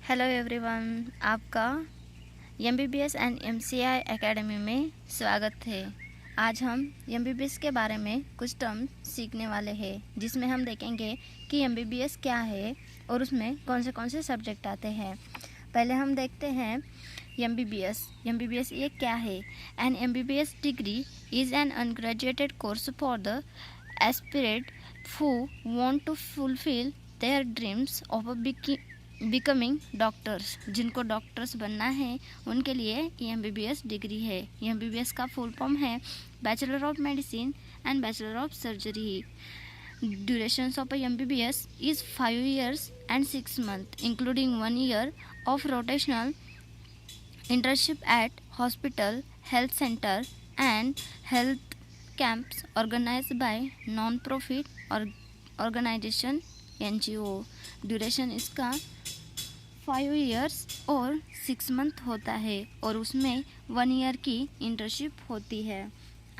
Hello everyone, आपका MBBS and MCI academy में स्वागत है। आज हम MBBS के बारे में कुछ टर्म सीखने वाले हैं, जिसमें हम देखेंगे कि MBBS क्या है और उसमें कौन से सब्जेक्ट आते हैं। पहले हम देखते हैं MBBS ये क्या है। An MBBS degree is an undergraduate course for the aspirate who want to fulfil their dreams of becoming doctors. जिनको डॉक्टर्स बनना है उनके लिए ये MBBS डिग्री है। ये MBBS का फुल फॉर्म है bachelor of medicine and bachelor of surgery. Duration of MBBS is 5 years and 6 months, including 1 year of rotational internship at hospital, health center and health camps organized by non-profit organization NGO। Duration इसका 5 years और 6 month होता है और उसमें 1 year की internship होती है।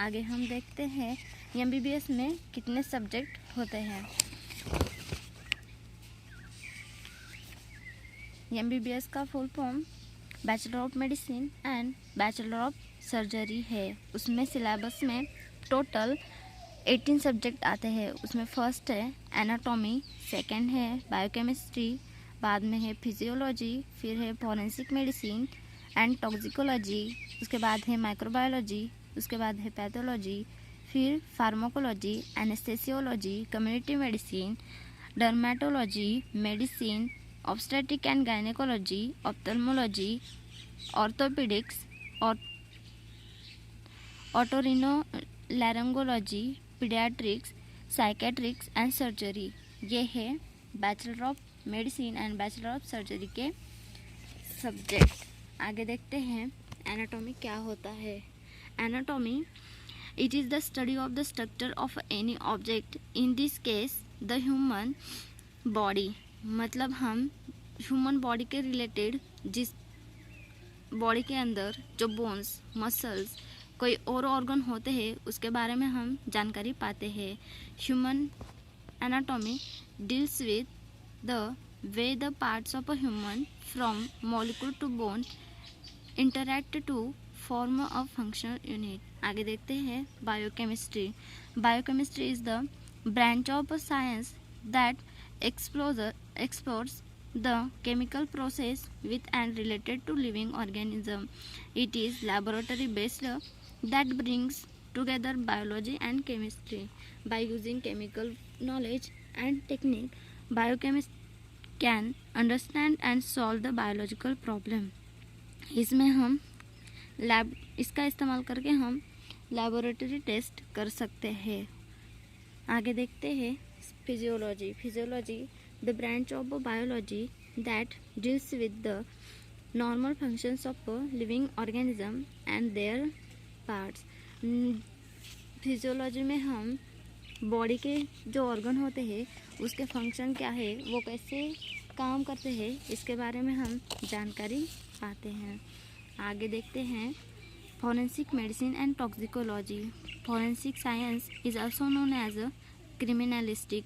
आगे हम देखते हैं MBBS में कितने सब्जेक्ट होते हैं। MBBS का full form bachelor of medicine and bachelor of surgery है। उसमें सिलेबस में टोटल 18 सब्जेक्ट आते हैं। उसमें फर्स्ट है एनाटॉमी, सेकंड है बायोकेमिस्ट्री, बाद में है फिजियोलॉजी, फिर है फॉरेंसिक मेडिसिन एंड टॉक्सिकोलॉजी, उसके बाद है माइक्रोबायोलॉजी, उसके बाद है पैथोलॉजी, फिर pharmacology, anaesthesiology, community medicine, dermatology, medicine, obstetric and gynaecology, ophthalmology, orthopaedics, otorhinolaryngology, paediatrics, psychiatrics and surgery. ये है bachelor of medicine and bachelor of surgery के सब्जेक्ट। आगे देखते हैं एनाटॉमी क्या होता है। Anatomy it is the study of the structure of any object, in this case the human body. मतलब हम ह्यूमन बॉडी के रिलेटेड जिस बॉडी के अंदर जो बोन्स, मसल्स, कोई और ऑर्गन होते हैं उसके बारे में हम जानकारी पाते हैं। Human anatomy deals with the way the parts of a human from molecule to bone interact to form a functional unit। आगे देखते हैं biochemistry. Biochemistry is the branch of a science that explores the chemical process with and related to living organism। It is laboratory based that brings together biology and chemistry। By using chemical knowledge and technique, biochemist can understand and solve the biological problem. इसमें हम इसका इस्तेमाल करके हम laboratory test कर सकते हैं। आगे देखते हैं physiology the branch of biology that deals with the normal functions of living organism and there parts. Physiology में हम बॉडी के जो ऑर्गन होते हैं उसके फंक्शन क्या है, वो कैसे काम करते हैं, इसके बारे में हम जानकारी पाते हैं। आगे देखते हैं forensic medicine and toxicology. Forensic science is also known as a criminalistic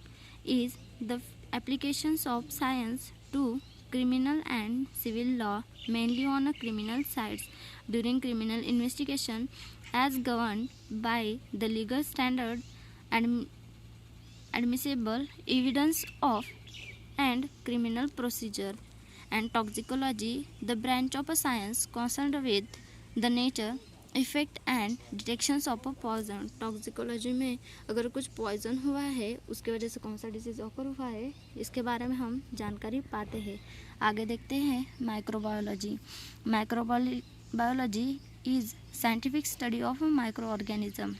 is the applications of science to criminal and civil law, mainly on a criminal sides during criminal investigation as governed by the legal standard and admissible evidence of and criminal procedure। And toxicology the branch of a science concerned with the nature, effect and detections of a poison। Toxicology में अगर कुछ poison हुआ है उसकी वजह से कौन सा डिसीज ऑकर हुआ है इसके बारे में हम जानकारी पाते हैं। आगे देखते हैं microbiology. Microbiology is scientific study of micro organism.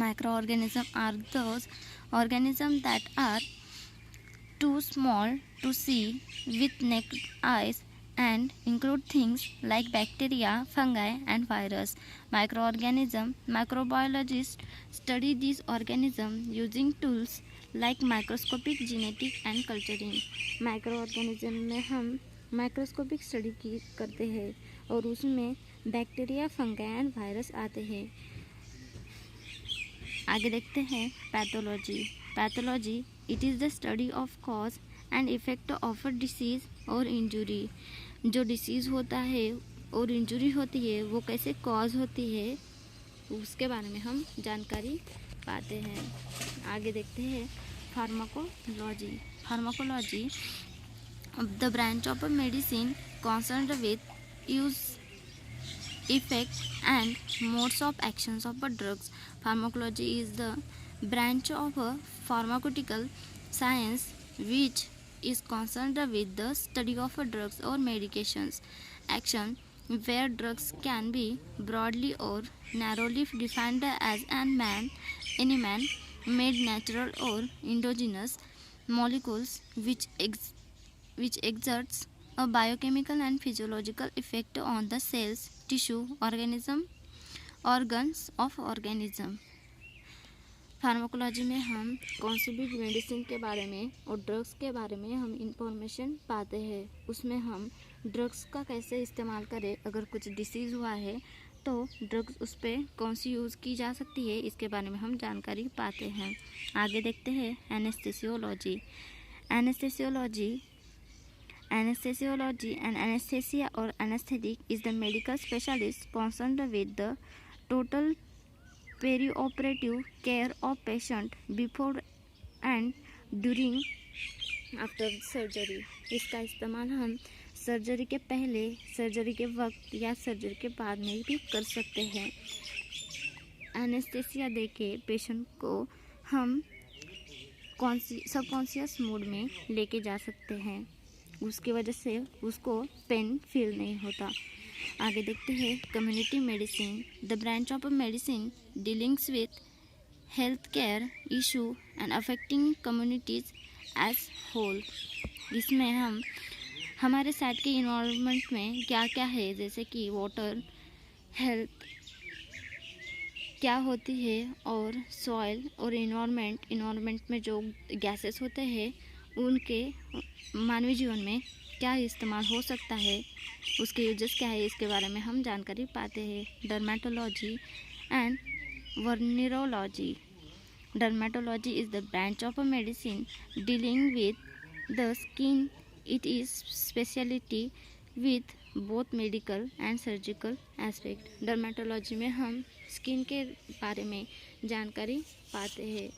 Microorganisms are those organisms that are too small to see with naked eyes and include things like bacteria, fungi and virus। Microbiologists study these organisms using tools like microscopic, genetic and culturing। Microorganism में हम microscopic study करते हैं और उसमें bacteria, fungi and virus आते हैं। आगे देखते हैं pathology. It is the study of cause and effect of a disease और इंजुरी। जो डिसीज़ होता है और इंजुरी होती है वो कैसे कॉज होती है उसके बारे में हम जानकारी पाते हैं। आगे देखते हैं pharmacology. Pharmacology the branch of a medicine concerned with use, effect and modes of actions of drugs. Pharmacology is the branch of a pharmaceutical science which is concerned with the study of drugs or medications action, where drugs can be broadly or narrowly defined as any man made natural or endogenous molecules which exerts a biochemical and physiological effect on the cells, tissue, organs of organism. Pharmacology में हम कौन सी भी medicine के बारे में और drugs के बारे में हम इंफॉर्मेशन पाते हैं। उसमें हम ड्रग्स का कैसे इस्तेमाल करें, अगर कुछ डिसीज़ हुआ है तो ड्रग्स उस पर कौन सी यूज़ की जा सकती है, इसके बारे में हम जानकारी पाते हैं। आगे देखते हैं anaesthesiology. Anesthesiology and anesthesia or anesthetic is the medical specialist concerned with the total perioperative care of patient before and during after surgery. इसका इस्तेमाल हम सर्जरी के पहले, सर्जरी के वक्त या सर्जरी के बाद में भी कर सकते हैं। एनेस्थेसिया देके पेशेंट को हम सबकॉन्शियस मोड में लेके जा सकते हैं, उसकी वजह से उसको पेन फील नहीं होता। आगे देखते हैं community medicine. The branch of medicine dealings with health care issue and affecting communities as whole. इसमें हम हमारे साइड के इन्वायरमेंट में क्या क्या है, जैसे कि वाटर, हेल्थ क्या होती है और सॉइल और इन्वायरमेंट में जो गैसेस होते हैं उनके मानवीय जीवन में क्या इस्तेमाल हो सकता है, उसके यूजेस क्या है, इसके बारे में हम जानकारी पाते हैं। Dermatology and venereology. Dermatology is the branch of a medicine dealing with the skin. It is speciality with both medical and surgical aspect. Dermatology में हम स्किन के बारे में जानकारी पाते हैं।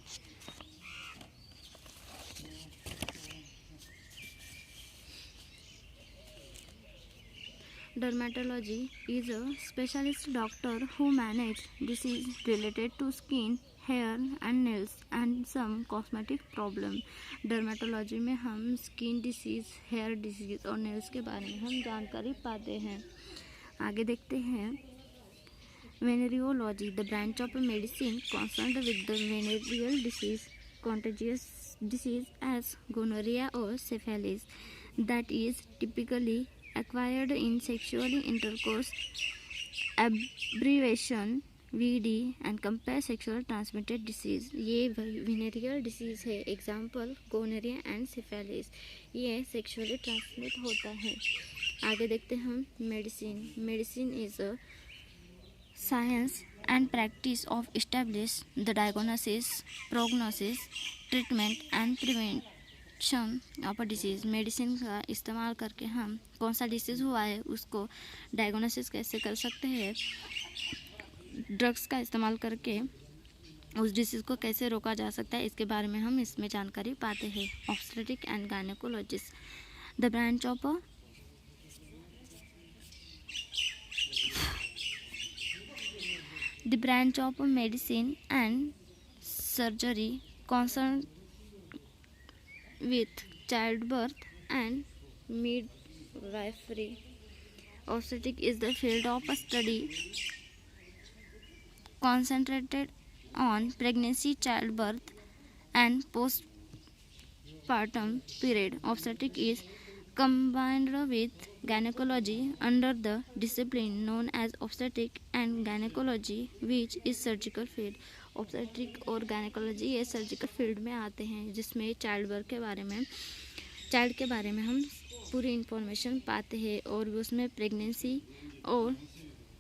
Dermatology is a specialist doctor who manages disease related to skin, hair and nails and some cosmetic problem. Dermatology में हम स्किन डिसीज़, हेयर डिसीज़ और नेल्स के बारे में हम जानकारी पाते हैं। आगे देखते हैं venereology. The branch of medicine concerned with the venereal disease, contagious disease as gonorrhea or syphilis that is typically acquired in sexually intercourse, abbreviation VD and compare sexual transmitted disease। ये venereal disease है, example gonorrhoea and syphilis, ये sexually transmit होता है। आगे देखते हैं हम medicine is a science and practice of establish the diagnosis, prognosis, treatment and prevention of a disease। Medicine का इस्तेमाल करके हम कौन सा डिसीज़ हुआ है उसको डायग्नोसिस कैसे कर सकते हैं, ड्रग्स का इस्तेमाल करके उस डिसीज़ को कैसे रोका जा सकता है, इसके बारे में हम इसमें जानकारी पाते हैं। Obstetric and gynaecologist. The branch of The branch of medicine and surgery concerned with childbirth and midwifery. Obstetrics is the field of study concentrated on pregnancy, childbirth, and postpartum period. Obstetrics is combined with gynecology under the discipline known as obstetric and gynecology, which is surgical field। obstetric और gynecology ये surgical field में आते हैं, जिसमें child के बारे में हम पूरी इंफॉर्मेशन पाते हैं और उसमें प्रेगनेंसी और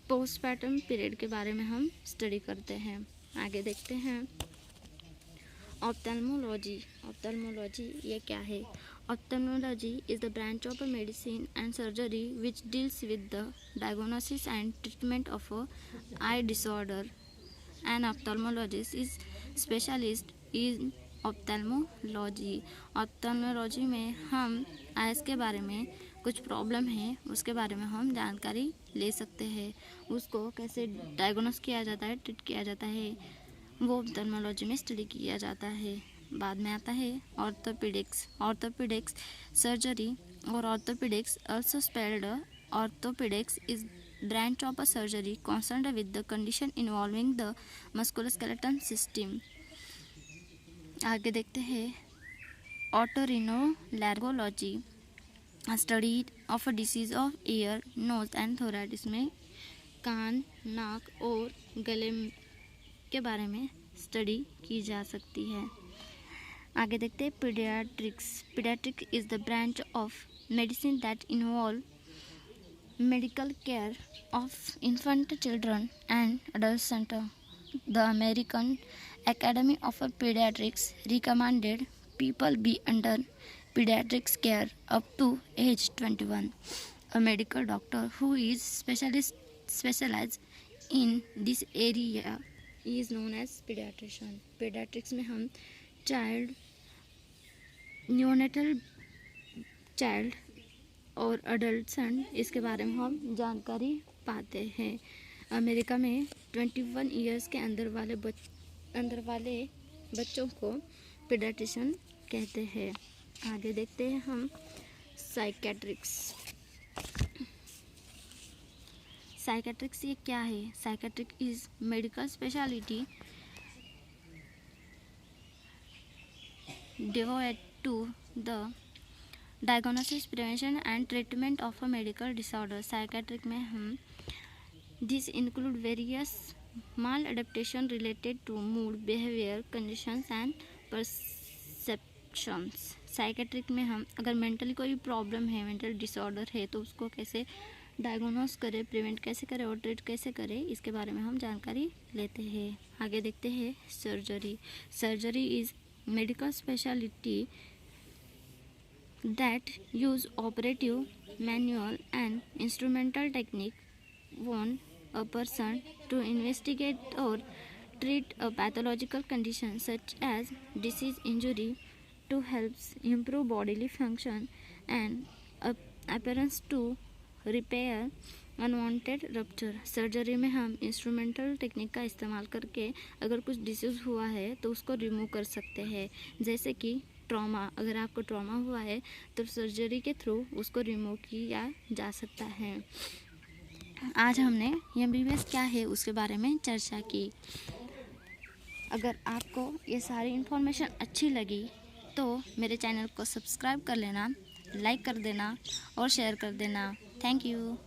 पोस्टपार्टम पीरियड के बारे में हम स्टडी करते हैं। आगे देखते हैं ऑप्थेल्मोलॉजी ये क्या है। Ophthalmology is the branch of medicine and surgery which deals with the diagnosis and treatment of a eye disorder. An ophthalmologist is specialist in ophthalmology. Ophthalmology में हम आइज़ के बारे में कुछ प्रॉब्लम है उसके बारे में हम जानकारी ले सकते हैं। उसको कैसे डायग्नोस किया जाता है, ट्रीट किया जाता है, वो ऑप्थेल्मोलॉजी में स्टडी किया जाता है। बाद में आता है ऑर्थोपेडिक्स। ऑर्थोपेडिक्स सर्जरी और orthopaedics also spelled orthopaedics is branch of a surgery concerned with the condition involving the musculoskeletal system। आगे देखते हैं otorhinolaryngology, study of a disease of ear, nose and throat. इसमें कान, नाक और गले के बारे में स्टडी की जा सकती है। आगे देखते हैं paediatrics. Paediatric is the branch of medicine that involve medical care of infant children and adolescents. The American Academy of Pediatrics recommended people be under pediatrics care up to age 21. A medical doctor who is specialized in this area is known as pediatrician. Pediatrics में हम child, neonatal child और adult इसके बारे में हम जानकारी पाते हैं। अमेरिका में 21 ईयर्स के अंदर वाले बच्चों को पीडियाट्रिशियन कहते हैं। आगे देखते हैं हम साइकेट्रिक्स। साइकेट्रिक्स ये क्या है? Psychiatric is medical speciality devoted to the diagnosis, prevention and treatment of a medical disorder. Psychiatric में हम this include various maladaptation related to mood, behavior, conditions and perceptions. Psychiatric में हम अगर मेंटली कोई problem है, मेंटल डिसऑर्डर है, तो उसको कैसे डायग्नोस करें, प्रिवेंट कैसे करें और ट्रीट कैसे करें, इसके बारे में हम जानकारी लेते हैं। आगे देखते हैं surgery. Surgery is medical speciality that use operative, manual and instrumental technique on a person to investigate or treat a pathological condition such as disease, injury, to help improve bodily function and appearance, to repair unwanted rupture. Surgery में हम instrumental technique का इस्तेमाल करके अगर कुछ disease हुआ है तो उसको रिमूव कर सकते हैं। जैसे कि ट्रॉमा, अगर आपको ट्रॉमा हुआ है तो सर्जरी के थ्रू उसको रिमूव किया जा सकता है। आज हमने MBBS क्या है उसके बारे में चर्चा की। अगर आपको ये सारी इन्फॉर्मेशन अच्छी लगी तो मेरे चैनल को सब्सक्राइब कर लेना, लाइक कर देना और शेयर कर देना। Thank you.